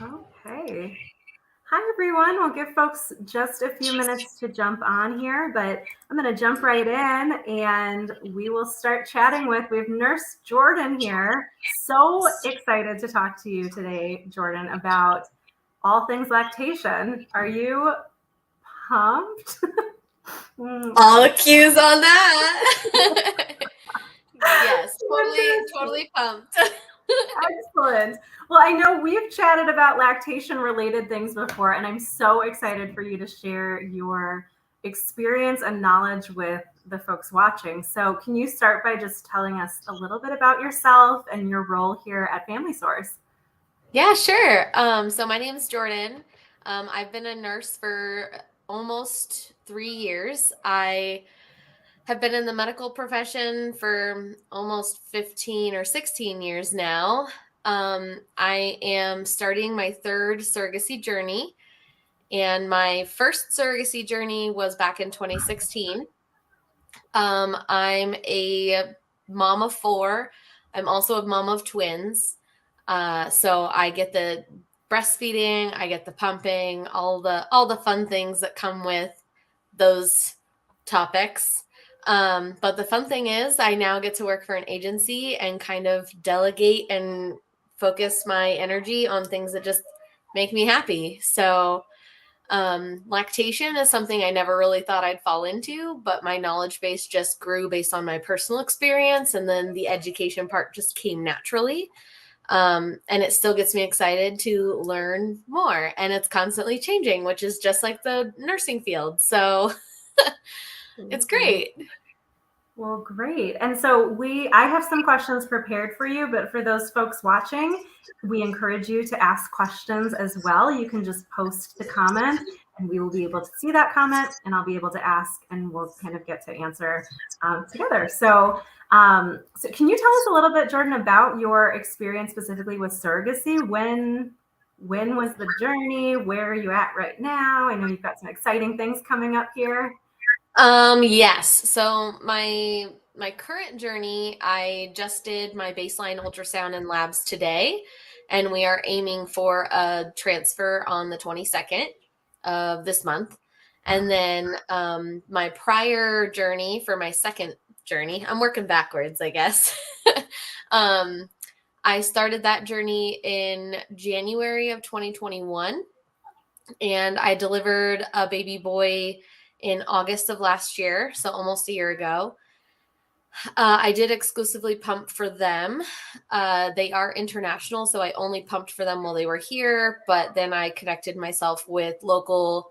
Okay. Hi, everyone. We'll give folks just a few minutes to jump on here, but I'm going to jump right in and we will start chatting we have Nurse Jordan here. So excited to talk to you today, Jordan, about all things lactation. Are you pumped? All cues on that. Yes, totally pumped. Excellent. Well, I know we've chatted about lactation related things before, and I'm so excited for you to share your experience and knowledge with the folks watching. So, can you start by just telling us a little bit about yourself and your role here at Family Source? Yeah, sure. So my name is Jordan. I've been a nurse for almost 3 years. I have been in the medical profession for almost 15 or 16 years now. I am starting my third surrogacy journey, and my first surrogacy journey was back in 2016. I'm a mom of 4. I'm also a mom of twins. So I get the breastfeeding, I get the pumping, all the fun things that come with those topics. But the fun thing is I now get to work for an agency and kind of delegate and focus my energy on things that just make me happy. So lactation is something I never really thought I'd fall into, but my knowledge base just grew based on my personal experience, and then the education part just came naturally. And it still gets me excited to learn more, and it's constantly changing, which is just like the nursing field. So it's great. Well, great. And so I have some questions prepared for you, but for those folks watching, we encourage you to ask questions as well. You can just post the comment and we will be able to see that comment and I'll be able to ask and we'll kind of get to answer together. So can you tell us a little bit, Jordan, about your experience specifically with surrogacy? When was the journey? Where are you at right now? I know you've got some exciting things coming up here. Yes. So my current journey, I just did my baseline ultrasound and labs today, and we are aiming for a transfer on the 22nd of this month. And then my prior journey for my second journey, I'm working backwards, I guess. I started that journey in January of 2021, and I delivered a baby boy in August of last year, so almost a year ago. I did exclusively pump for them. They are international, so I only pumped for them while they were here, but then I connected myself with local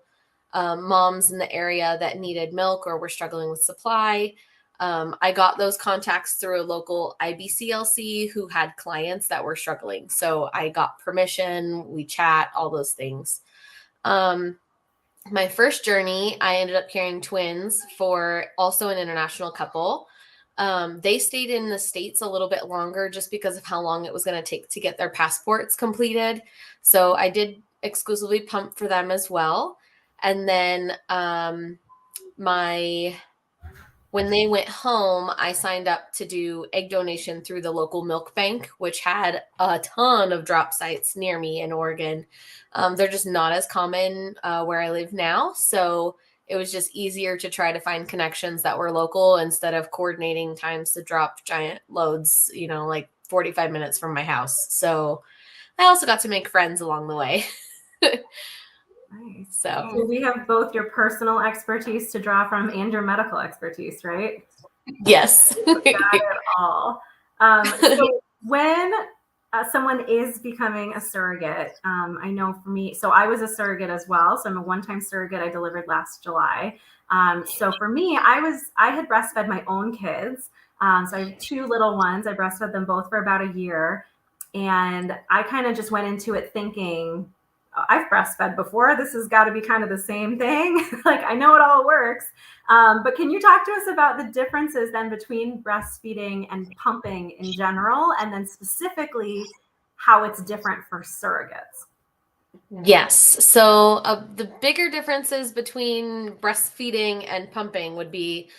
moms in the area that needed milk or were struggling with supply. I got those contacts through a local IBCLC who had clients that were struggling. So I got permission, we chat, all those things. My first journey, I ended up carrying twins for also an international couple. They stayed in the States a little bit longer just because of how long it was going to take to get their passports completed. So I did exclusively pump for them as well. And then when they went home, I signed up to do egg donation through the local milk bank, which had a ton of drop sites near me in Oregon. They're just not as common where I live now. So it was just easier to try to find connections that were local instead of coordinating times to drop giant loads, like 45 minutes from my house. So I also got to make friends along the way. Nice. So we have both your personal expertise to draw from and your medical expertise, right? yes. Got it all. So when someone is becoming a surrogate, I know for me, so I was a surrogate as well. So I'm a one-time surrogate. I delivered last July. So for me, I had breastfed my own kids. So I have 2 little ones. I breastfed them both for about a year. And I kind of just went into it thinking, I've breastfed before. This has got to be kind of the same thing. Like I know it all works. But can you talk to us about the differences then between breastfeeding and pumping in general, and then specifically how it's different for surrogates? Yes. So the bigger differences between breastfeeding and pumping would be,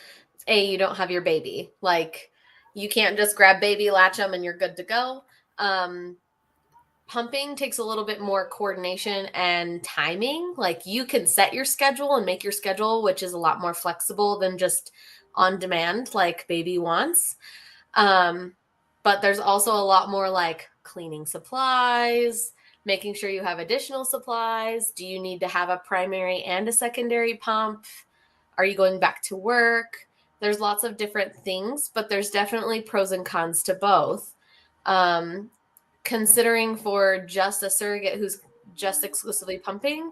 you don't have your baby. Like you can't just grab baby, latch them, and you're good to go. pumping takes a little bit more coordination and timing. Like you can set your schedule and make your schedule, which is a lot more flexible than just on demand, like baby wants. But there's also a lot more like cleaning supplies, making sure you have additional supplies. Do you need to have a primary and a secondary pump? Are you going back to work? There's lots of different things, but there's definitely pros and cons to both. Considering for just a surrogate who's just exclusively pumping,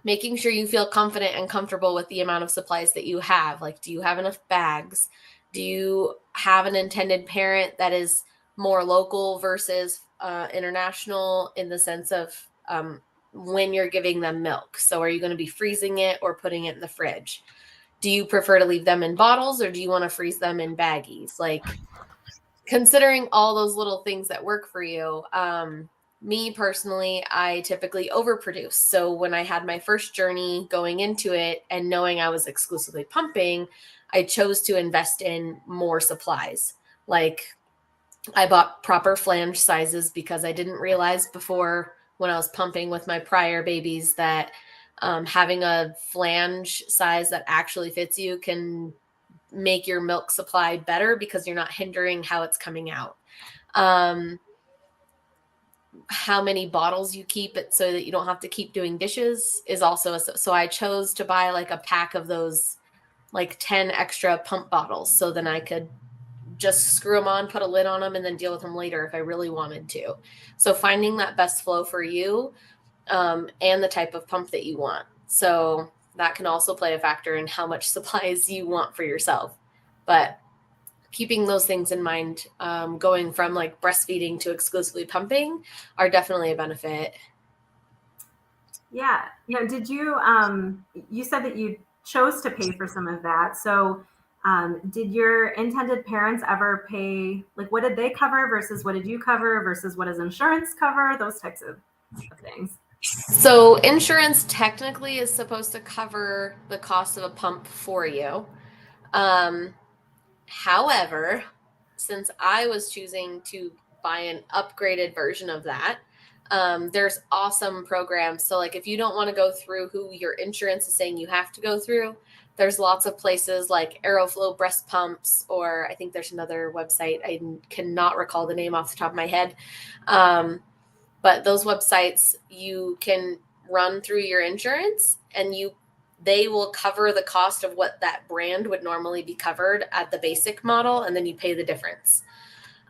making sure you feel confident and comfortable with the amount of supplies that you have. Like, do you have enough bags? Do you have an intended parent that is more local versus international in the sense of when you're giving them milk? So are you going to be freezing it or putting it in the fridge? Do you prefer to leave them in bottles or do you want to freeze them in baggies? Like, considering all those little things that work for you, me personally, I typically overproduce. So when I had my first journey going into it and knowing I was exclusively pumping, I chose to invest in more supplies. Like I bought proper flange sizes because I didn't realize before when I was pumping with my prior babies that having a flange size that actually fits you can make your milk supply better because you're not hindering how it's coming out. How many bottles you keep it so that you don't have to keep doing dishes is also so I chose to buy like a pack of those like 10 extra pump bottles so then I could just screw them on, put a lid on them, and then deal with them later if I really wanted to. So finding that best flow for you and the type of pump that you want. So that can also play a factor in how much supplies you want for yourself. But keeping those things in mind, going from like breastfeeding to exclusively pumping are definitely a benefit. Yeah. Now, did you, you said that you chose to pay for some of that. So, did your intended parents ever pay, like, what did they cover versus what did you cover versus what does insurance cover? Those types of things. So insurance technically is supposed to cover the cost of a pump for you. However, since I was choosing to buy an upgraded version of that, there's awesome programs. So, like, if you don't want to go through who your insurance is saying you have to go through, there's lots of places like Aeroflow breast pumps, or I think there's another website. I cannot recall the name off the top of my head. But those websites you can run through your insurance and they will cover the cost of what that brand would normally be covered at the basic model, and then you pay the difference.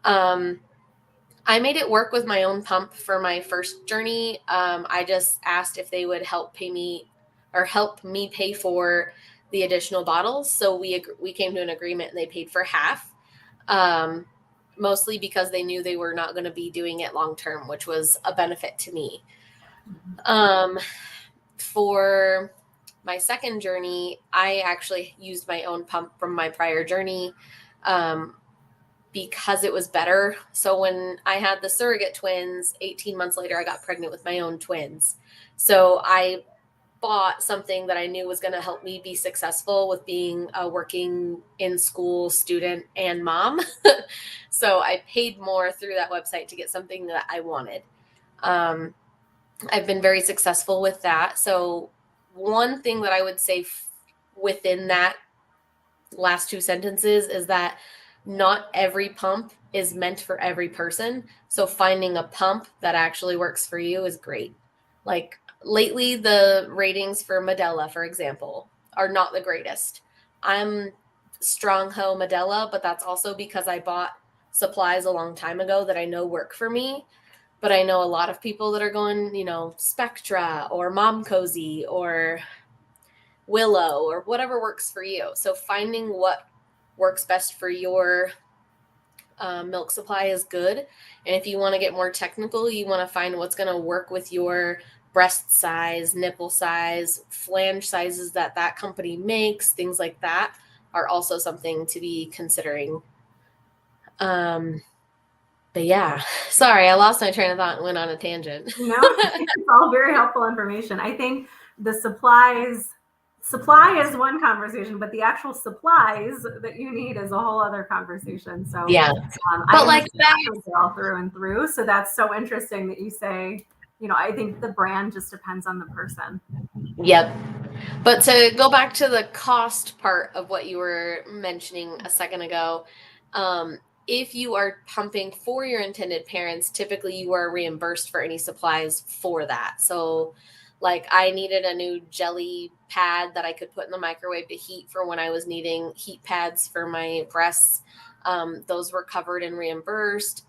I made it work with my own pump for my first journey. I just asked if they would help me pay for the additional bottles. So we came to an agreement and they paid for half, mostly because they knew they were not going to be doing it long term, which was a benefit to me. For my second journey, I actually used my own pump from my prior journey because it was better. So when I had the surrogate twins, 18 months later, I got pregnant with my own twins. So I bought something that I knew was going to help me be successful with being a working in school student and mom. So I paid more through that website to get something that I wanted. I've been very successful with that. So one thing that I would say within that last two sentences is that not every pump is meant for every person. So finding a pump that actually works for you is great. Like lately, the ratings for Medela, for example, are not the greatest. I'm strong ho Medela, but that's also because I bought supplies a long time ago that I know work for me. But I know a lot of people that are going, Spectra or Mom Cozy or Willow or whatever works for you. So finding what works best for your milk supply is good. And if you want to get more technical, you want to find what's going to work with your breast size, nipple size, flange sizes that company makes, things like that are also something to be considering. But yeah, sorry, I lost my train of thought and went on a tangent. No, it's all very helpful information. I think the supplies supply is one conversation, but the actual supplies that you need is a whole other conversation. So Yeah. I But am like a that, girl through and through. So that's so interesting that you say, I think the brand just depends on the person. yep. But to go back to the cost part of what you were mentioning a second ago, if you are pumping for your intended parents, typically you are reimbursed for any supplies for that. So, like, I needed a new jelly pad that I could put in the microwave to heat for when I was needing heat pads for my breasts. Those were covered and reimbursed.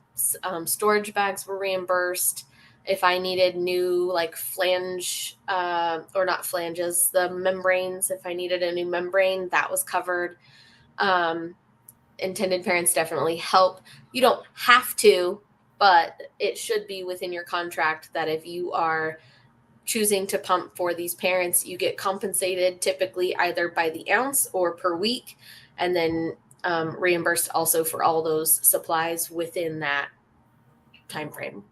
Storage bags were reimbursed. If I needed new like flange or not flanges, the membranes, if I needed a new membrane, that was covered. Intended parents definitely help. You don't have to, but it should be within your contract that if you are choosing to pump for these parents, you get compensated typically either by the ounce or per week, and then reimbursed also for all those supplies within that time frame.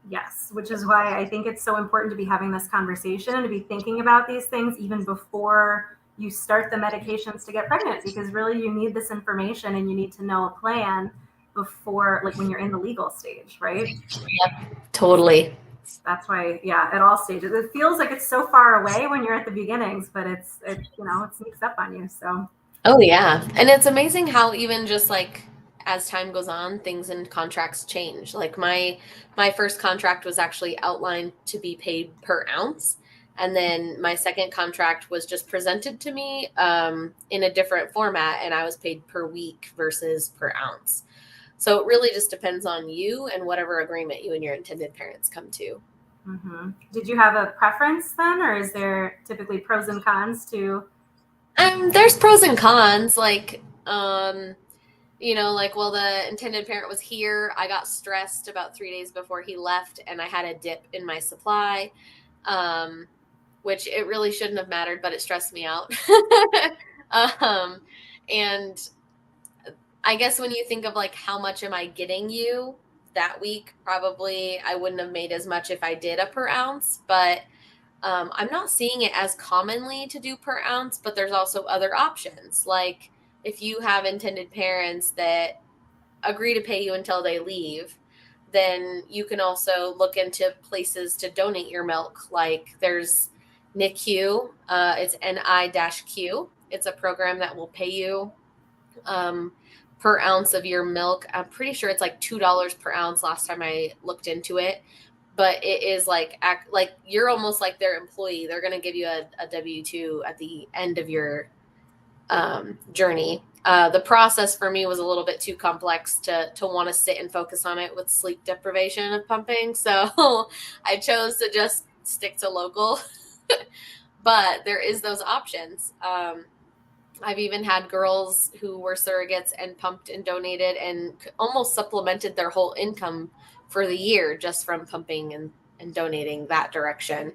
Yes, which is why I think it's so important to be having this conversation and to be thinking about these things even before you start the medications to get pregnant, because really you need this information and you need to know a plan before, like when you're in the legal stage, right? Yep, totally. That's why, yeah, at all stages. It feels like it's so far away when you're at the beginnings, but it sneaks up on you. So Oh yeah. And it's amazing how even just like as time goes on, things in contracts change. Like my first contract was actually outlined to be paid per ounce. And then my second contract was just presented to me in a different format, and I was paid per week versus per ounce. So it really just depends on you and whatever agreement you and your intended parents come to. Did you have a preference then, or is there typically pros and cons to? There's pros and cons. Like, like, well, the intended parent was here. I got stressed about 3 days before he left, and I had a dip in my supply, which it really shouldn't have mattered, but it stressed me out. And I guess when you think of like how much am I getting you that week, probably I wouldn't have made as much if I did a per ounce, but I'm not seeing it as commonly to do per ounce, but there's also other options. Like if you have intended parents that agree to pay you until they leave, then you can also look into places to donate your milk. Like there's NICU, it's NI-Q. It's a program that will pay you per ounce of your milk. I'm pretty sure it's like $2 per ounce last time I looked into it. But it is like you're almost like their employee. They're going to give you a W-2 at the end of your journey. The process for me was a little bit too complex to want to sit and focus on it with sleep deprivation of pumping. So I chose to just stick to local. But there is those options. I've even had girls who were surrogates and pumped and donated and almost supplemented their whole income for the year just from pumping and donating that direction.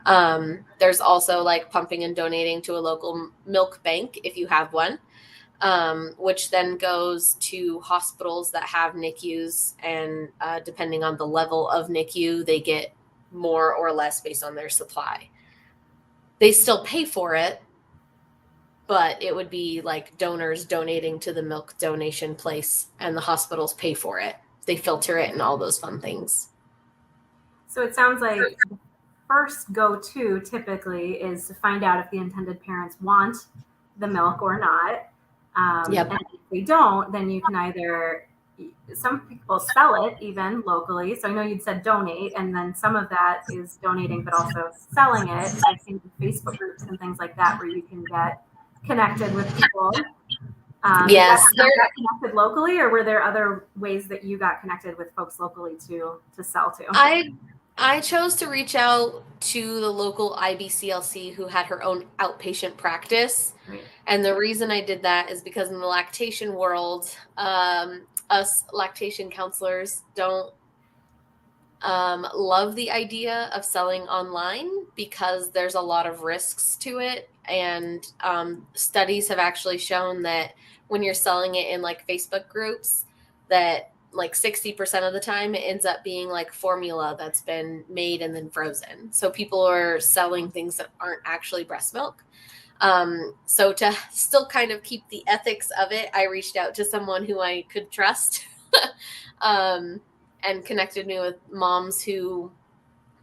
There's also like pumping and donating to a local milk bank if you have one, which then goes to hospitals that have NICUs. And depending on the level of NICU, they get more or less based on their supply. They still pay for it, but it would be like donors donating to the milk donation place and the hospitals pay for it. They filter it and all those fun things. So it sounds like the first go-to typically is to find out if the intended parents want the milk or not. Yep. And if they don't, then you can either, some people sell it even locally. So I know you'd said donate, and then some of that is donating, but also selling it. I've seen Facebook groups and things like that where you can get connected with people. Yes, is that how you got connected locally, or were there other ways that you got connected with folks locally to sell to? I chose to reach out to the local IBCLC who had her own outpatient practice. Right. And the reason I did that is because in the lactation world, us lactation counselors don't love the idea of selling online because there's a lot of risks to it. And studies have actually shown that when you're selling it in like Facebook groups, that like 60% of the time, it ends up being like formula that's been made and then frozen. So people are selling things that aren't actually breast milk. So to still kind of keep the ethics of it, I reached out to someone who I could trust, and connected me with moms who,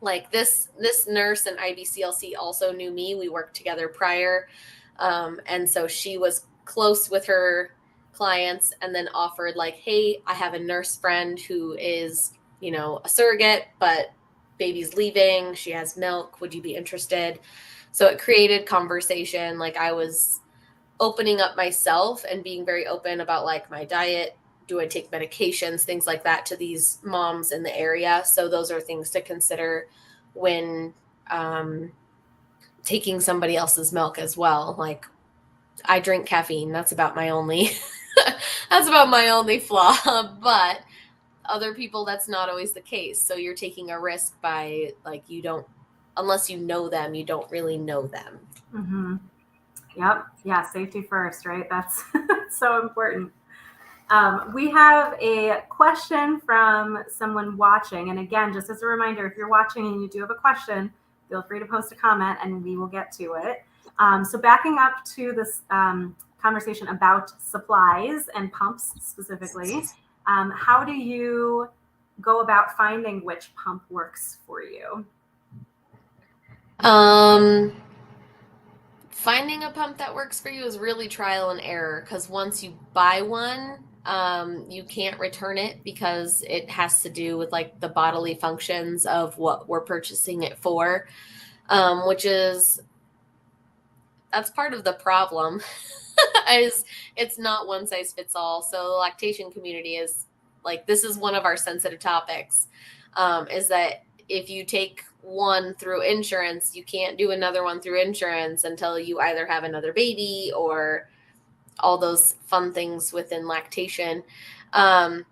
like, this nurse in IBCLC also knew me. We worked together prior. And so she was close with her clients and then offered, like, hey, I have a nurse friend who is, a surrogate, but baby's leaving. She has milk. Would you be interested? So it created conversation. Like, I was opening up myself and being very open about, like, my diet. Do I take medications, things like that, to these moms in the area? So those are things to consider when taking somebody else's milk as well. Like, I drink caffeine. That's about my only flaw. But other people, that's not always the case. So you're taking a risk by, like, unless you know them, you don't really know them. Mm-hmm. Yep. Yeah. Safety first, right? That's so important. We have a question from someone watching. And again, just as a reminder, if you're watching and you do have a question, feel free to post a comment and we will get to it. So backing up to this conversation about supplies and pumps specifically, how do you go about finding which pump works for you? Finding a pump that works for you is really trial and error, because once you buy one, you can't return it because it has to do with, like, the bodily functions of what we're purchasing it for, that's part of the problem. Is it's not one size fits all. So the lactation community is, like, this is one of our sensitive topics, is that if you take one through insurance, you can't do another one through insurance until you either have another baby or all those fun things within lactation. But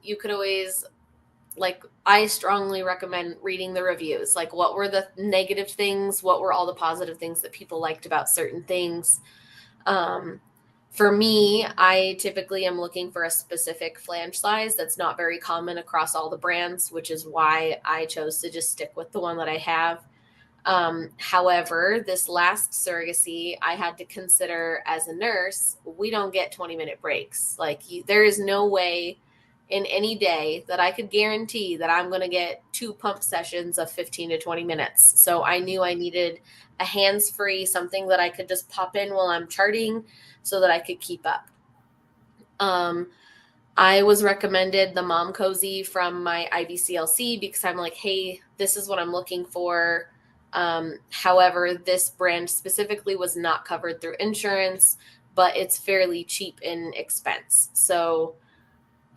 you could always, like, I strongly recommend reading the reviews. Like, what were the negative things? What were all the positive things that people liked about certain things? For me, I typically am looking for a specific flange size that's not very common across all the brands, which is why I chose to just stick with the one that I have. However, this last surrogacy, I had to consider, as a nurse, we don't get 20-minute breaks. Like, there is no way in any day that I could guarantee that I'm going to get 2 pump sessions of 15 to 20 minutes. So I knew I needed a hands-free, something that I could just pop in while I'm charting so that I could keep up. I was recommended the Mom Cozy from my IBCLC because I'm like, hey, this is what I'm looking for. However, this brand specifically was not covered through insurance, but it's fairly cheap in expense. So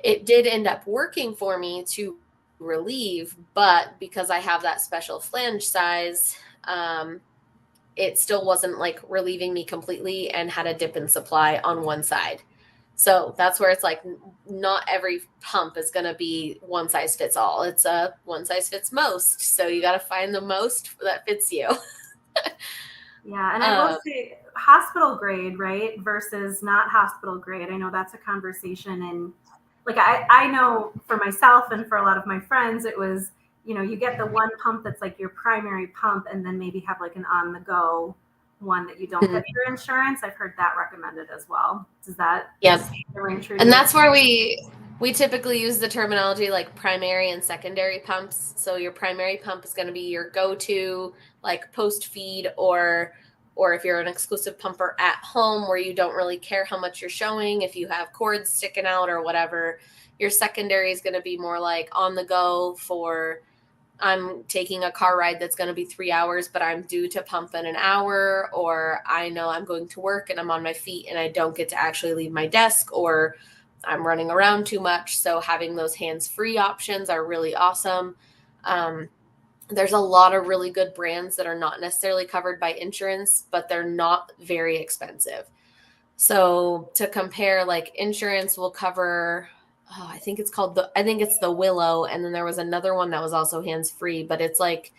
it did end up working for me to relieve, but because I have that special flange size, it still wasn't, like, relieving me completely, and had a dip in supply on one side. So that's where it's like, not every pump is going to be one size fits all. It's a one size fits most. So you got to find the most that fits you. Yeah. And I will say hospital grade, right, versus not hospital grade. I know that's a conversation. And, like, I know for myself and for a lot of my friends, it was, you get the one pump that's like your primary pump, and then maybe have, like, an on the go one that you don't get through insurance. I've heard that recommended as well. Does that ring true? And that's where we typically use the terminology, like, primary and secondary pumps. So your primary pump is going to be your go-to, like, post feed, or if you're an exclusive pumper at home where you don't really care how much you're showing, if you have cords sticking out or whatever. Your secondary is going to be more like on the go for, I'm taking a car ride that's going to be 3 hours, but I'm due to pump in an hour, or I know I'm going to work and I'm on my feet and I don't get to actually leave my desk, or I'm running around too much. So having those hands-free options are really awesome. There's a lot of really good brands that are not necessarily covered by insurance, but they're not very expensive. So to compare, like, insurance will cover, I think it's the Willow. And then there was another one that was also hands-free, but it's like,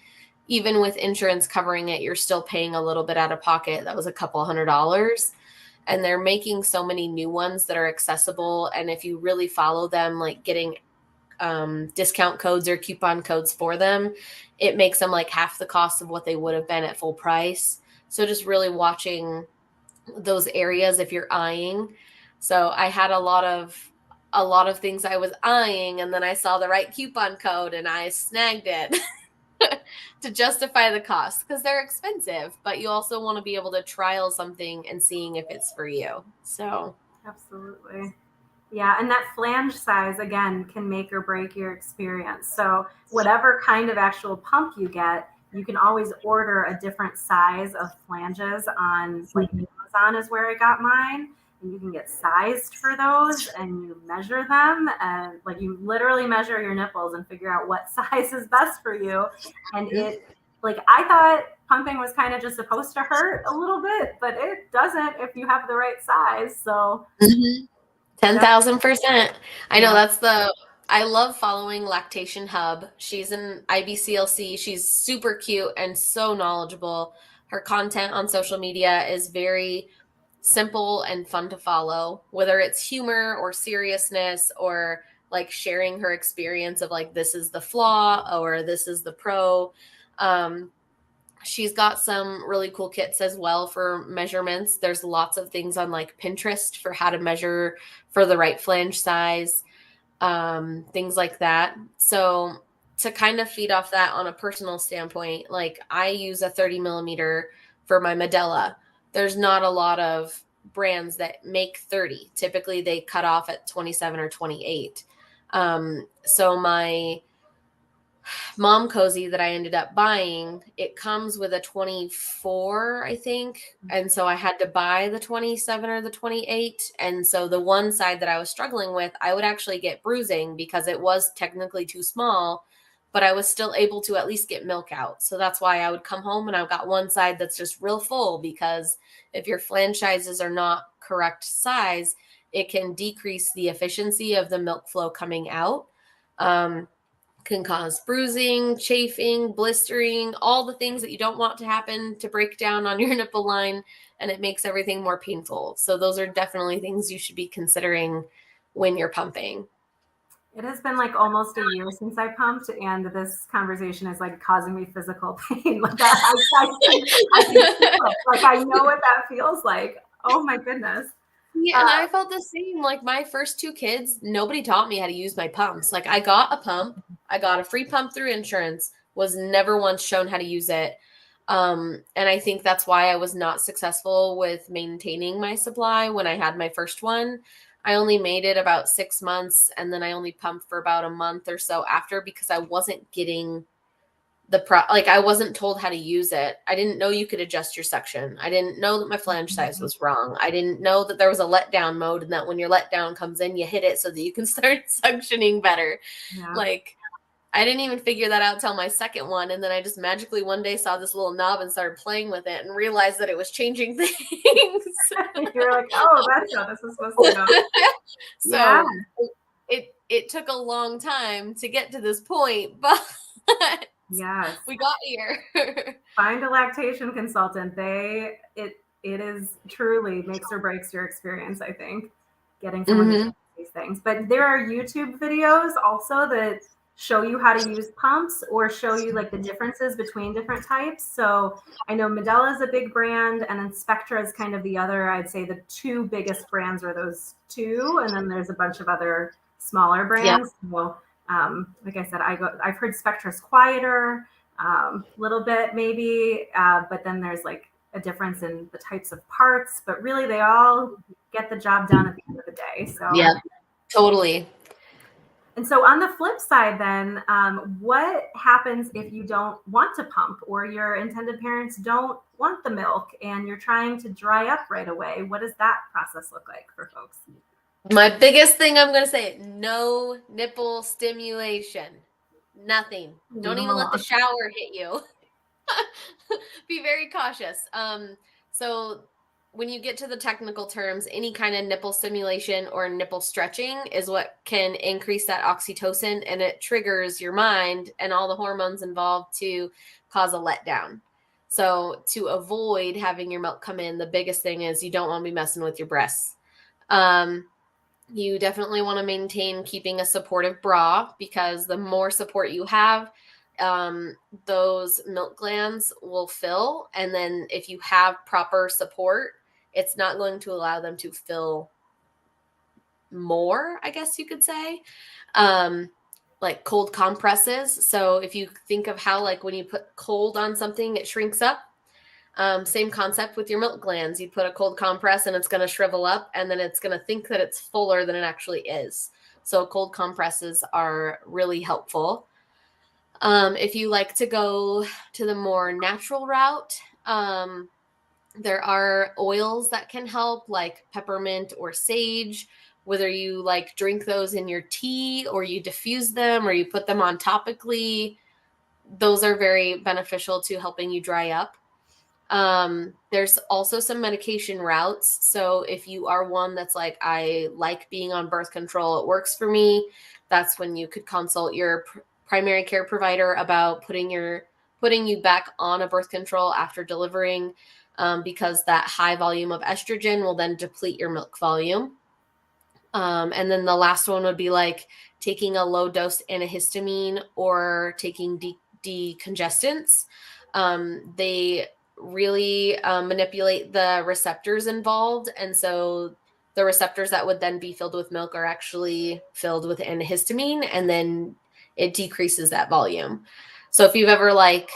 even with insurance covering it, you're still paying a little bit out of pocket. That was a couple $100. and they're making so many new ones that are accessible. And if you really follow them, like getting discount codes or coupon codes for them, it makes them like half the cost of what they would have been at full price. So just really watching those areas if you're eyeing. So I had a lot of things I was eyeing, and then I saw the right coupon code and I snagged it to justify the cost, because they're expensive, but you also want to be able to trial something and seeing if it's for you. So Absolutely. Yeah, and that flange size again can make or break your experience. So whatever kind of actual pump you get, you can always order a different size of flanges on, like, Amazon is where I got mine. And you can get sized for those, and you measure them, and like you literally measure your nipples and figure out what size is best for you. And it, like, I thought pumping was kind of just supposed to hurt a little bit, but it doesn't if you have the right size. So 10,000%. I know yeah. I love following Lactation Hub. She's an IBCLC. She's super cute and so knowledgeable. Her content on social media is very simple and fun to follow, whether it's humor or seriousness or like sharing her experience of like, this is the flaw or this is the pro. She's got some really cool kits as well for measurements. There's lots of things on like Pinterest for how to measure for the right flange size, things like that. So to kind of feed off that on a personal standpoint, like I use a 30 millimeter for my Medela. There's not a lot of brands that make 30. Typically they cut off at 27 or 28. So my mom cozy that I ended up buying, it comes with a 24, I think. And so I had to buy the 27 or the 28. And so the one side that I was struggling with, I would actually get bruising because it was technically too small, but I was still able to at least get milk out. So that's why I would come home and I've got one side that's just real full, because if your flange sizes are not correct size, it can decrease the efficiency of the milk flow coming out. Can cause bruising, chafing, blistering, all the things that you don't want to happen to break down on your nipple line, and it makes everything more painful. So those are definitely things you should be considering when you're pumping. It has been like almost a year since I pumped, and this conversation is like causing me physical pain. Like I can feel it. Like I know what that feels like. Oh my goodness. Yeah, and I felt the same. Like my first two kids, nobody taught me how to use my pumps. Like I got a pump, I got a free pump through insurance, was never once shown how to use it. And I think that's why I was not successful with maintaining my supply when I had my first one. I only made it about 6 months, and then I only pumped for about a month or so after, because I wasn't getting like I wasn't told how to use it. I didn't know you could adjust your suction. I didn't know that my flange size was wrong. I didn't know that there was a letdown mode, and that when your letdown comes in, you hit it so that you can start suctioning better. Yeah. Like I didn't even figure that out till my second one. And then I just magically one day saw this little knob and started playing with it and realized that it was changing things. You're like, oh, that's how this is supposed to go. So Yeah. it took a long time to get to this point, but Yes. we got here. Find a lactation consultant. It is truly makes or breaks your experience, I think, getting someone to do these things. But there are YouTube videos also that show you how to use pumps, or show you like the differences between different types. So I know Medela is a big brand, and then Spectra is kind of the other. I'd say the two biggest brands are those two, and then there's a bunch of other smaller brands. Yeah. Well, like I said, I've heard Spectra's quieter, little bit maybe, but then there's like a difference in the types of parts, but really they all get the job done at the end of the day. So yeah, totally. And so on the flip side, then, what happens if you don't want to pump, or your intended parents don't want the milk and you're trying to dry up right away? What does that process look like for folks? My biggest thing I'm going to say, no nipple stimulation. Nothing. Don't even let the shower hit you. Be very cautious. So when you get to the technical terms, any kind of nipple stimulation or nipple stretching is what can increase that oxytocin, and it triggers your mind and all the hormones involved to cause a letdown. So to avoid having your milk come in, the biggest thing is you don't want to be messing with your breasts. You definitely want to maintain keeping a supportive bra, because the more support you have, those milk glands will fill. And then if you have proper support, it's not going to allow them to fill more, I guess you could say. Like cold compresses. So if you think of how, like, when you put cold on something, it shrinks up. Same concept with your milk glands. You put a cold compress and it's going to shrivel up, and then it's going to think that it's fuller than it actually is. So cold compresses are really helpful. If you like to go to the more natural route, there are oils that can help, like peppermint or sage, whether you like drink those in your tea or you diffuse them or you put them on topically. Those are very beneficial to helping you dry up. There's also some medication routes. So if you are one that's like, I like being on birth control, it works for me, that's when you could consult your primary care provider about putting you back on a birth control after delivering, because that high volume of estrogen will then deplete your milk volume. And then the last one would be like taking a low dose antihistamine or taking decongestants. They really manipulate the receptors involved. And so the receptors that would then be filled with milk are actually filled with antihistamine, and then it decreases that volume. So if you've ever like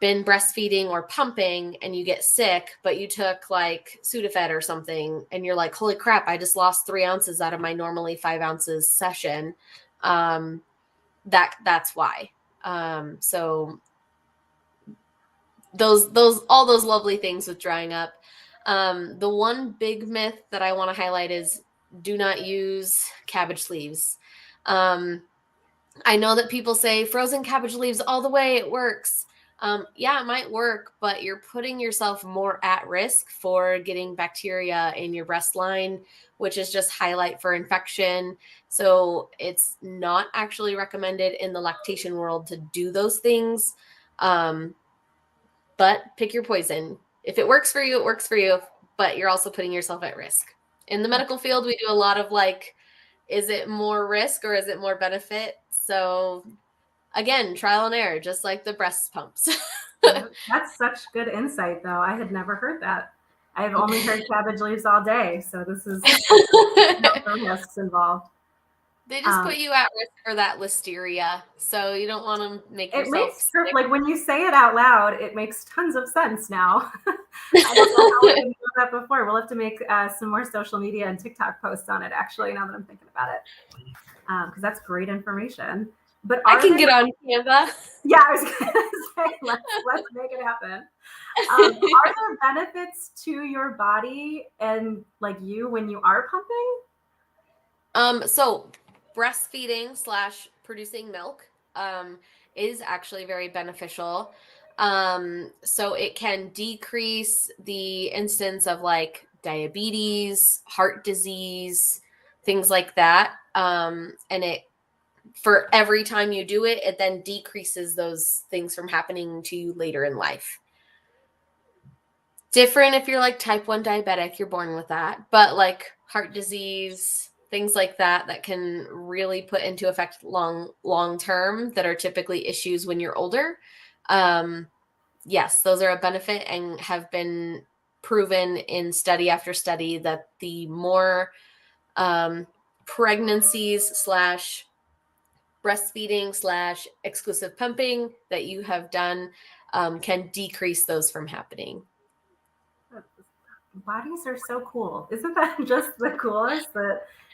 been breastfeeding or pumping and you get sick, but you took like Sudafed or something and you're like, holy crap, I just lost 3 ounces out of my normally 5 ounces session. That's why. So all those lovely things with drying up. The one big myth that I want to highlight is do not use cabbage leaves. I know that people say frozen cabbage leaves all the way, it works. Yeah, it might work, but you're putting yourself more at risk for getting bacteria in your breast line, which is just highlight for infection. So it's not actually recommended in the lactation world to do those things. But pick your poison. If it works for you, it works for you, but you're also putting yourself at risk. In the medical field, we do a lot of like, is it more risk or is it more benefit? So again, trial and error, just like the breast pumps. That's such good insight, though. I had never heard that. I've only heard cabbage leaves all day. So this is no risks involved. They just put you at risk for that listeria. So you don't want to make yourself sick. Like when you say it out loud, it makes tons of sense now. I don't know how I didn't know that before. We'll have to make some more social media and TikTok posts on it, actually, now that I'm thinking about it. Because that's great information. But I can get on Canva. Yeah, I was going to say, let's make it happen. Are there benefits to your body and like you when you are pumping? So breastfeeding / producing milk is actually very beneficial. So it can decrease the instance of like diabetes, heart disease, things like that. And it, for every time you do it, it then decreases those things from happening to you later in life. Different if you're like type 1 diabetic, you're born with that. But like heart disease, things like that can really put into effect long term, that are typically issues when you're older. Yes, those are a benefit and have been proven in study after study that the more pregnancies / breastfeeding / exclusive pumping that you have done can decrease those from happening. Bodies are so cool. Isn't that just the coolest?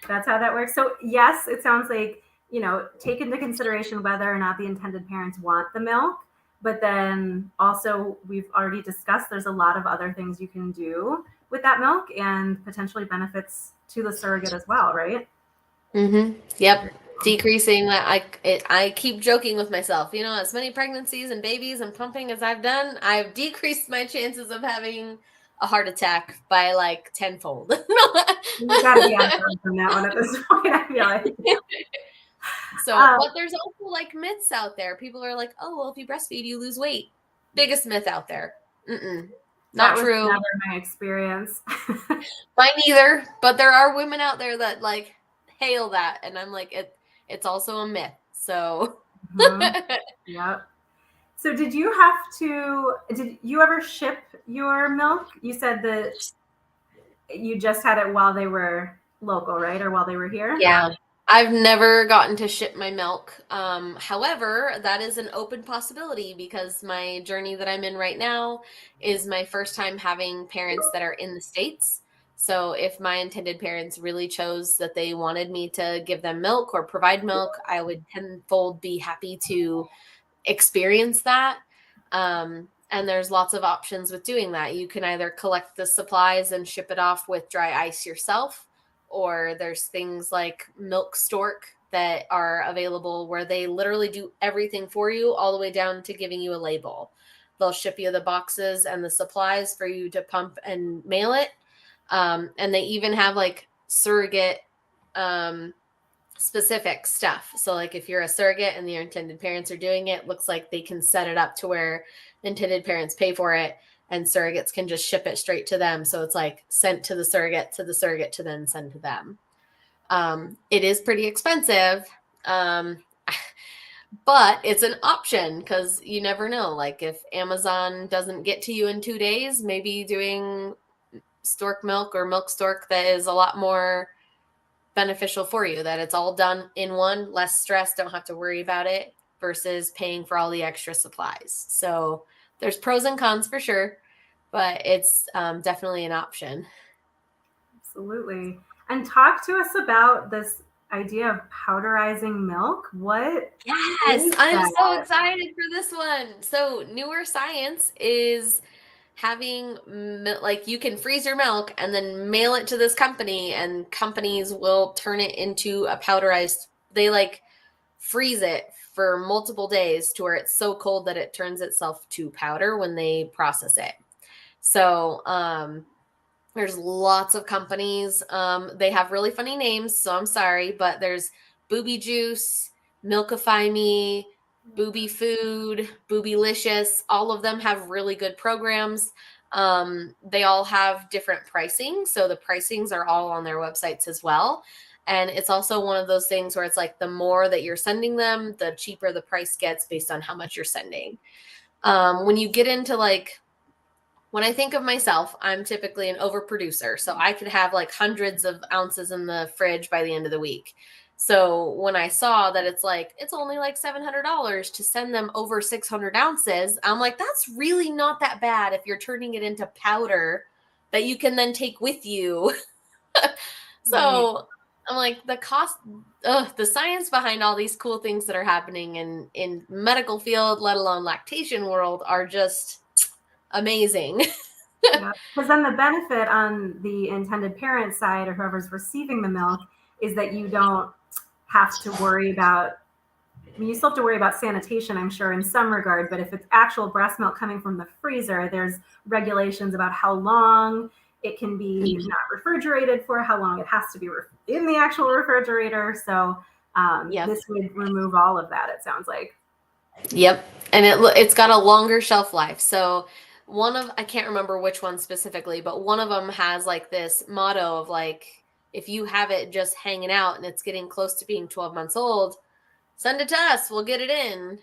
That's how that works. So yes, it sounds like, take into consideration whether or not the intended parents want the milk. But then also, we've already discussed there's a lot of other things you can do with that milk and potentially benefits to the surrogate as well, right? Mm-hmm. Yep. Decreasing that. I keep joking with myself, as many pregnancies and babies and pumping as I've done, I've decreased my chances of having a heart attack by like tenfold. You gotta be on board from that one at this point, I feel like. So, but there's also like myths out there. People are like, oh, well, if you breastfeed, you lose weight. Biggest myth out there. That Not was true. never my experience. Mine either. But there are women out there that like hail that, and I'm like, it's also a myth. So Yep. So did you ever ship your milk? You said that you just had it while they were local, right? Or while they were here? yeah. I've never gotten to ship my milk. However, that is an open possibility because my journey that I'm in right now is my first time having parents that are in the States. So if my intended parents really chose that they wanted me to give them milk or provide milk, I would tenfold be happy to experience that. And there's lots of options with doing that. You can either collect the supplies and ship it off with dry ice yourself, or there's things like Milk Stork that are available where they literally do everything for you, all the way down to giving you a label. They'll ship you the boxes and the supplies for you to pump and mail it. And they even have like surrogate specific stuff. So like if you're a surrogate and your intended parents are doing it, looks like they can set it up to where intended parents pay for it and surrogates can just ship it straight to them. So it's like sent to the surrogate to then send to them. It is pretty expensive. But it's an option because you never know. Like if Amazon doesn't get to you in 2 days, maybe doing stork milk or milk stork that is a lot more beneficial for you, that it's all done in one, less stress, don't have to worry about it versus paying for all the extra supplies. So there's pros and cons for sure, but it's definitely an option. Absolutely. And talk to us about this idea of powderizing milk. What Yes, is I'm so that? excited for this one. So newer science is having like you can freeze your milk and then mail it to this company, and companies will turn it into a powderized, they like freeze it for multiple days to where it's so cold that it turns itself to powder when they process it. So there's lots of companies. They have really funny names, so I'm sorry, but there's Booby Juice, Milkify Me, Booby Food, Boobylicious. All of them have really good programs. They all have different pricing, so the pricings are all on their websites as well. And it's also one of those things where it's like the more that you're sending them, the cheaper the price gets based on how much you're sending. When you get into like, when I think of myself, I'm typically an overproducer. So I could have like hundreds of ounces in the fridge by the end of the week. So when I saw that it's only like $700 to send them over 600 ounces, I'm like, that's really not that bad if you're turning it into powder that you can then take with you. Right. So I'm like, the cost, the science behind all these cool things that are happening in medical field, let alone lactation world, are just amazing. Yeah. Because then the benefit on the intended parent side or whoever's receiving the milk is that you don't have to worry about, I mean, you still have to worry about sanitation, I'm sure, in some regard, but if it's actual breast milk coming from the freezer, there's regulations about how long it can be not refrigerated for, how long it has to be in the actual refrigerator. So Yep. this would remove all of that, it sounds like. Yep. And it's got a longer shelf life. So I can't remember which one specifically, but one of them has like this motto of like, if you have it just hanging out and it's getting close to being 12 months old, send it to us. We'll get it in.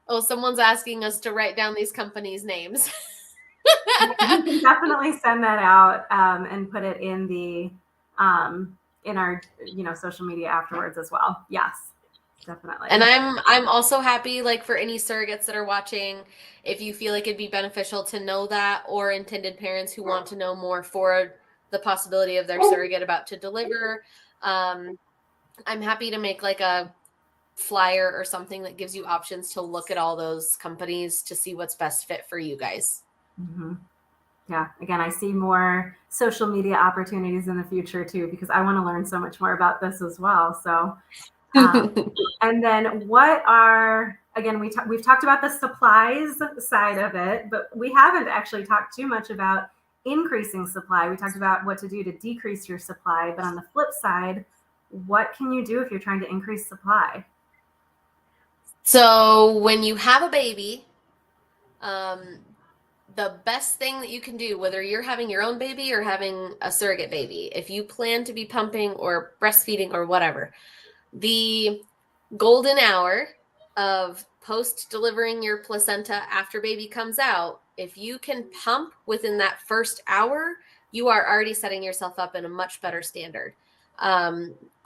Oh, someone's asking us to write down these companies' names. You can definitely send that out and put it in our social media afterwards as well. Yes, definitely. And I'm also happy, like, for any surrogates that are watching, if you feel like it'd be beneficial to know that, or intended parents who want to know more for the possibility of their surrogate about to deliver, I'm happy to make like a flyer or something that gives you options to look at all those companies to see what's best fit for you guys. Mm-hmm. Yeah, again, I see more social media opportunities in the future too, because I want to learn so much more about this as well. So, and then we've talked about the supplies side of it, but we haven't actually talked too much about increasing supply. We talked about what to do to decrease your supply, but on the flip side, what can you do if you're trying to increase supply? So when you have a baby, The best thing that you can do, whether you're having your own baby or having a surrogate baby, if you plan to be pumping or breastfeeding or whatever, the golden hour of post delivering your placenta after baby comes out, if you can pump within that first hour, you are already setting yourself up in a much better standard.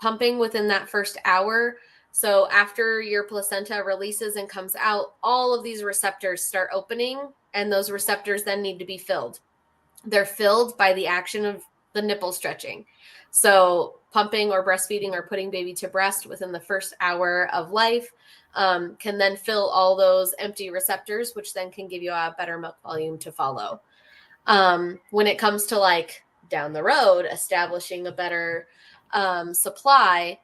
Pumping within that first hour. So after your placenta releases and comes out, all of these receptors start opening, and those receptors then need to be filled. They're filled by the action of the nipple stretching. So pumping or breastfeeding or putting baby to breast within the first hour of life can then fill all those empty receptors, which then can give you a better milk volume to follow. When it comes to like down the road, establishing a better supply,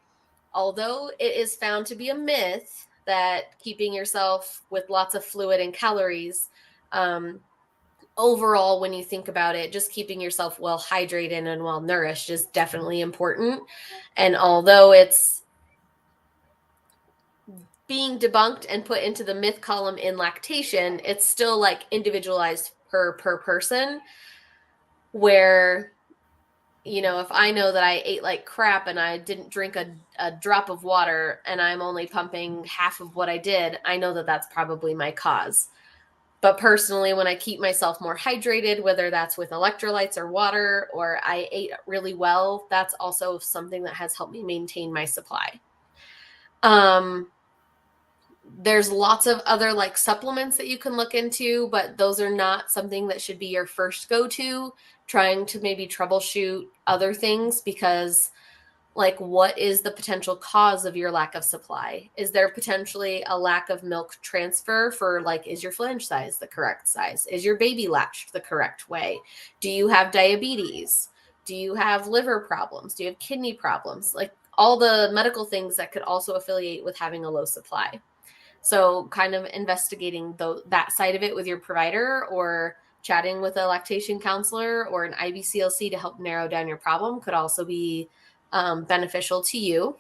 although it is found to be a myth that keeping yourself with lots of fluid and calories, overall, when you think about it, just keeping yourself well hydrated and well nourished is definitely important. And although it's being debunked and put into the myth column in lactation, it's still like individualized per person, where, you know, if I know that I ate like crap and I didn't drink a drop of water and I'm only pumping half of what I did, I know that that's probably my cause. But personally, when I keep myself more hydrated, whether that's with electrolytes or water, or I ate really well, that's also something that has helped me maintain my supply. There's lots of other like supplements that you can look into, but those are not something that should be your first go-to. Trying to maybe troubleshoot other things, because like, what is the potential cause of your lack of supply? Is there potentially a lack of milk transfer for, like, is your flange size the correct size? Is your baby latched the correct way? Do you have diabetes? Do you have liver problems? Do you have kidney problems? Like, all the medical things that could also affiliate with having a low supply. So kind of investigating that side of it with your provider, or chatting with a lactation counselor or an IBCLC to help narrow down your problem could also be beneficial to you.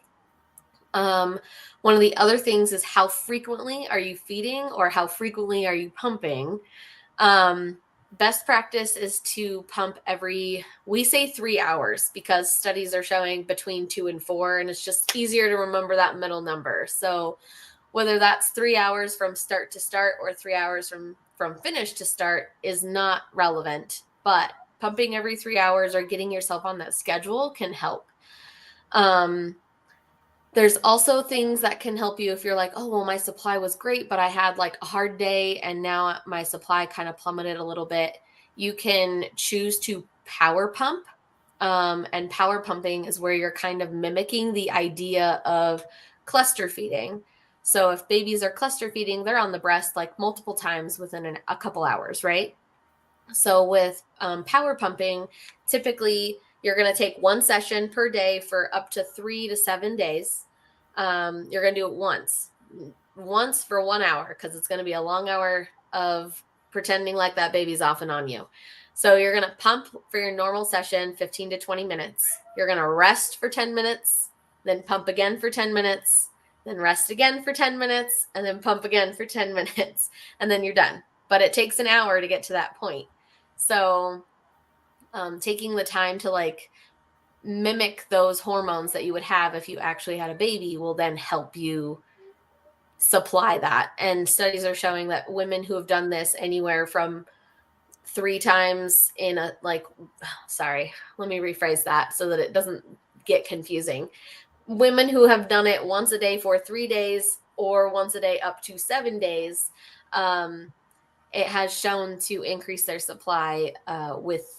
One of the other things is, how frequently are you feeding, or how frequently are you pumping? Best practice is to pump we say 3 hours, because studies are showing between 2 and 4, and it's just easier to remember that middle number. So whether that's 3 hours from start to start or 3 hours from finish to start is not relevant, but pumping every 3 hours or getting yourself on that schedule can help. There's also things that can help you if you're like, oh, well, my supply was great, but I had like a hard day and now my supply kind of plummeted a little bit. You can choose to power pump. And power pumping is where you're kind of mimicking the idea of cluster feeding. So if babies are cluster feeding, they're on the breast like multiple times within a couple hours, right? So with power pumping, typically you're going to take one session per day for up to 3 to 7 days. You're going to do it once for 1 hour, because it's going to be a long hour of pretending like that baby's off and on you. So you're going to pump for your normal session, 15 to 20 minutes. You're going to rest for 10 minutes, then pump again for 10 minutes, then rest again for 10 minutes, and then pump again for 10 minutes, and then you're done. But it takes an hour to get to that point. So taking the time to like mimic those hormones that you would have if you actually had a baby will then help you supply that. And studies are showing that women who have done this anywhere from 3 times in a sorry, let me rephrase that so that it doesn't get confusing. Women who have done it once a day for 3 days, or once a day up to 7 days, it has shown to increase their supply with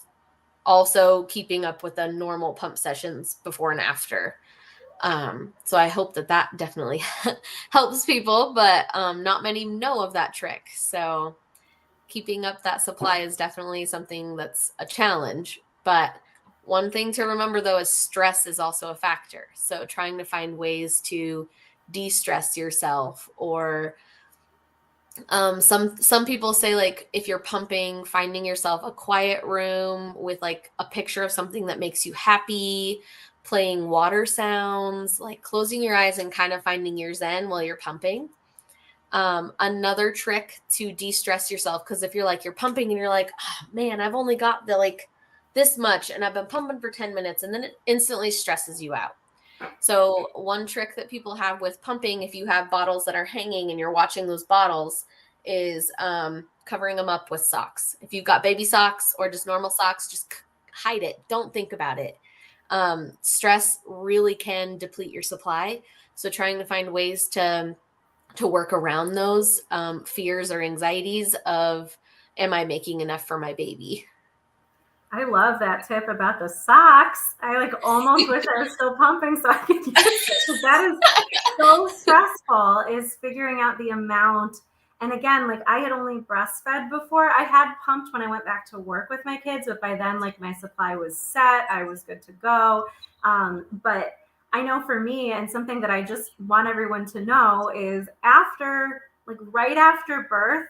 also keeping up with the normal pump sessions before and after. So I hope that definitely helps people, but not many know of that trick. So keeping up that supply is definitely something that's a challenge. But one thing to remember, though, is stress is also a factor. So trying to find ways to de-stress yourself, or some people say, like, if you're pumping, finding yourself a quiet room with like a picture of something that makes you happy, playing water sounds, like closing your eyes and kind of finding your zen while you're pumping. Another trick to de-stress yourself, because if you're like, you're pumping and you're like, oh, man, I've only got the like this much and I've been pumping for 10 minutes, and then it instantly stresses you out. So one trick that people have with pumping, if you have bottles that are hanging and you're watching those bottles, is covering them up with socks. If you've got baby socks or just normal socks, just hide it. Don't think about it. Stress really can deplete your supply. So trying to find ways to work around those fears or anxieties of, am I making enough for my baby? I love that tip about the socks. I like almost wish I was still pumping so I could use it, because that is so stressful, is figuring out the amount. And again, like I had only breastfed before. I had pumped when I went back to work with my kids, but by then like my supply was set. I was good to go. But I know for me, and something that I just want everyone to know is after, like right after birth,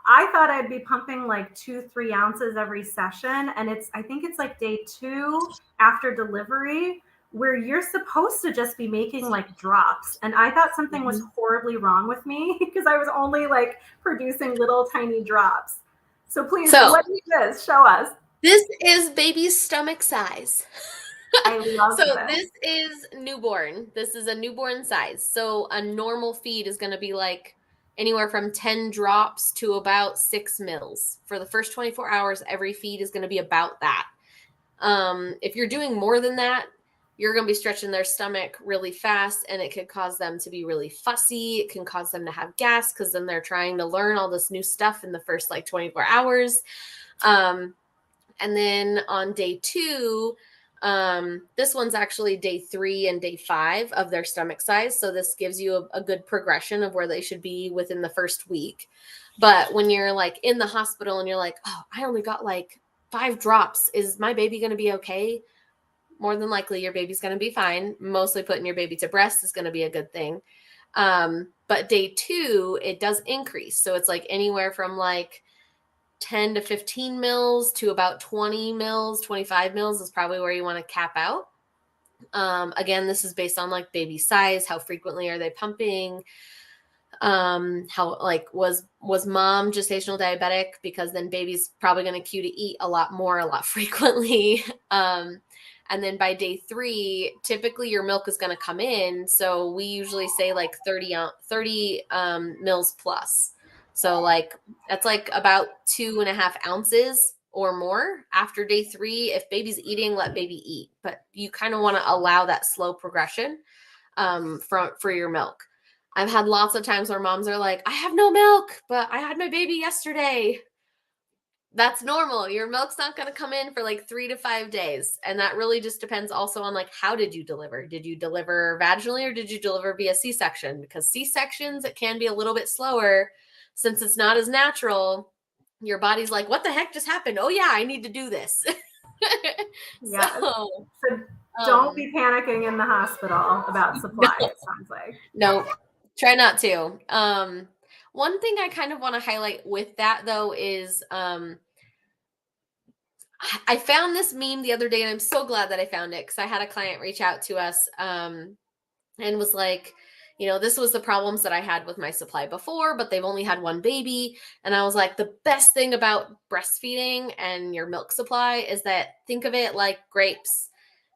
I thought I'd be pumping like 2, 3 ounces every session. And I think it's like day 2 after delivery where you're supposed to just be making like drops. And I thought something was horribly wrong with me because I was only like producing little tiny drops. So please, what is this? Show us. This is baby's stomach size. I love this is newborn. This is a newborn size. So a normal feed is going to be like anywhere from 10 drops to about 6 mils. For the first 24 hours, every feed is going to be about that. If you're doing more than that, you're going to be stretching their stomach really fast, and it could cause them to be really fussy. It can cause them to have gas because then they're trying to learn all this new stuff in the first like 24 hours. And then on day 2, this one's actually day 3 and day 5 of their stomach size. So this gives you a good progression of where they should be within the first week. But when you're like in the hospital and you're like, oh, I only got like 5 drops, is my baby going to be okay? More than likely your baby's going to be fine. Mostly putting your baby to breast is going to be a good thing. But day 2, it does increase. So it's like anywhere from like 10 to 15 mils to about 20 mils, 25 mils is probably where you want to cap out. Again, this is based on like baby size, how frequently are they pumping, how like was mom gestational diabetic, because then baby's probably going to cue to eat a lot more, a lot frequently. And then by day 3, typically your milk is going to come in. So we usually say like 30 mils plus. So like that's like about 2.5 ounces or more after day 3. If baby's eating, let baby eat, but you kind of want to allow that slow progression for your milk. I've had lots of times where moms are like, I have no milk, but I had my baby yesterday. That's normal. Your milk's not going to come in for like 3 to 5 days. And that really just depends also on like, how did you deliver? Did you deliver vaginally or did you deliver via C-section? Because C-sections, it can be a little bit slower since it's not as natural. Your body's like, what the heck just happened? Oh yeah, I need to do this. Yeah. So don't be panicking in the hospital about supply, no. It sounds like. No, try not to. One thing I kind of want to highlight with that though is I found this meme the other day, and I'm so glad that I found it because I had a client reach out to us and was like, this was the problems that I had with my supply before, but they've only had one baby. And I was like, the best thing about breastfeeding and your milk supply is that think of it like grapes.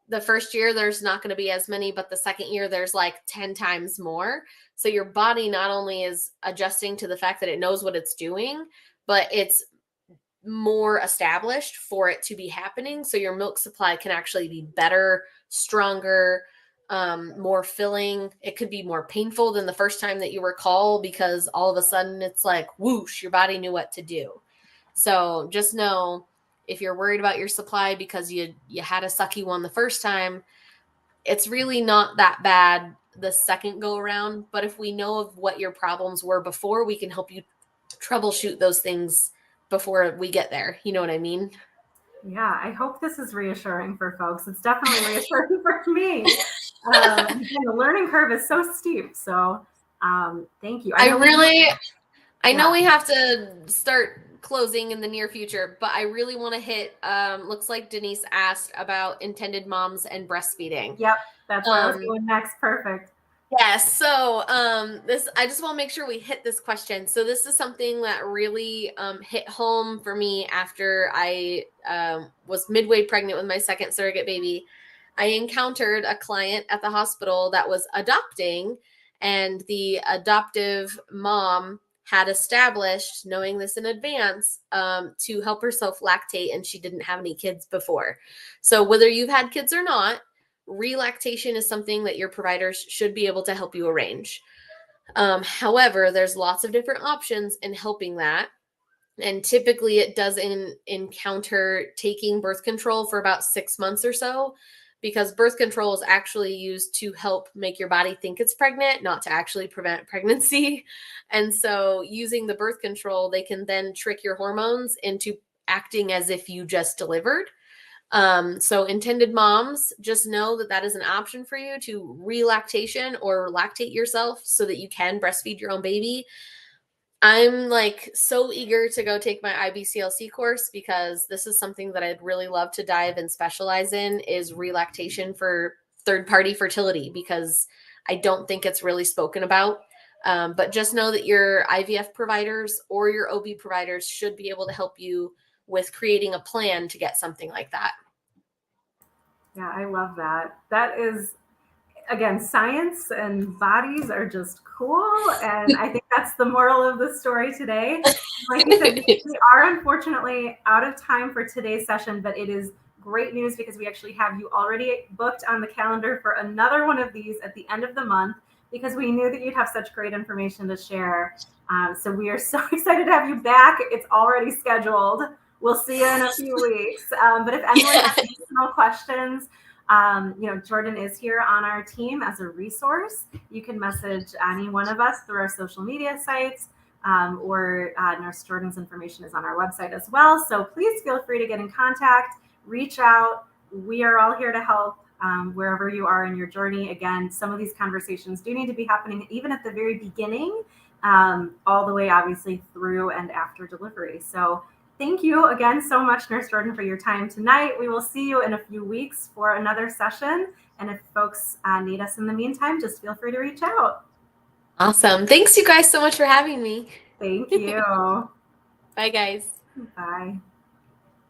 The first year, there's not going to be as many, but the second year, there's like 10 times more. So your body not only is adjusting to the fact that it knows what it's doing, but it's more established for it to be happening. So your milk supply can actually be better, stronger, more filling. It could be more painful than the first time that you recall because all of a sudden it's like whoosh, your body knew what to do. So just know if you're worried about your supply because you had a sucky one the first time, it's really not that bad the second go around. But if we know of what your problems were before, we can help you troubleshoot those things before we get there. You know what I mean? Yeah, I hope this is reassuring for folks. It's definitely reassuring for me. The learning curve is so steep. So thank you. I know we have to start closing in the near future, but I really want to hit, looks like Denise asked about intended moms and breastfeeding. Yep, that's where I was going next. Perfect. Yes. So this I just want to make sure we hit this question. So this is something that really hit home for me after I was midway pregnant with my second surrogate baby. I encountered a client at the hospital that was adopting, and the adoptive mom had established, knowing this in advance, to help herself lactate, and she didn't have any kids before. So whether you've had kids or not, relactation is something that your providers should be able to help you arrange. However, there's lots of different options in helping that. And typically, it does encounter taking birth control for about 6 months or so, because birth control is actually used to help make your body think it's pregnant, not to actually prevent pregnancy. And so, using the birth control, they can then trick your hormones into acting as if you just delivered. So intended moms, just know that that is an option for you to relactation or lactate yourself so that you can breastfeed your own baby. I'm like so eager to go take my IBCLC course, because this is something that I'd really love to dive and specialize in, is relactation for third party fertility, because I don't think it's really spoken about. But just know that your IVF providers or your OB providers should be able to help you with creating a plan to get something like that. Yeah, I love that. That is, again, science and bodies are just cool. And I think that's the moral of the story today. Like you said, we are unfortunately out of time for today's session, but it is great news because we actually have you already booked on the calendar for another one of these at the end of the month, because we knew that you'd have such great information to share. So we are so excited to have you back. It's already scheduled. We'll see you in a few weeks. But if anyone has additional questions, Jordan is here on our team as a resource. You can message any one of us through our social media sites, or Nurse Jordan's information is on our website as well. So please feel free to get in contact, reach out. We are all here to help wherever you are in your journey. Again, some of these conversations do need to be happening even at the very beginning, all the way obviously through and after delivery. So thank you again so much, Nurse Jordan, for your time tonight. We will see you in a few weeks for another session. And if folks need us in the meantime, just feel free to reach out. Awesome. Thanks you guys so much for having me. Thank you. Bye, guys. Bye.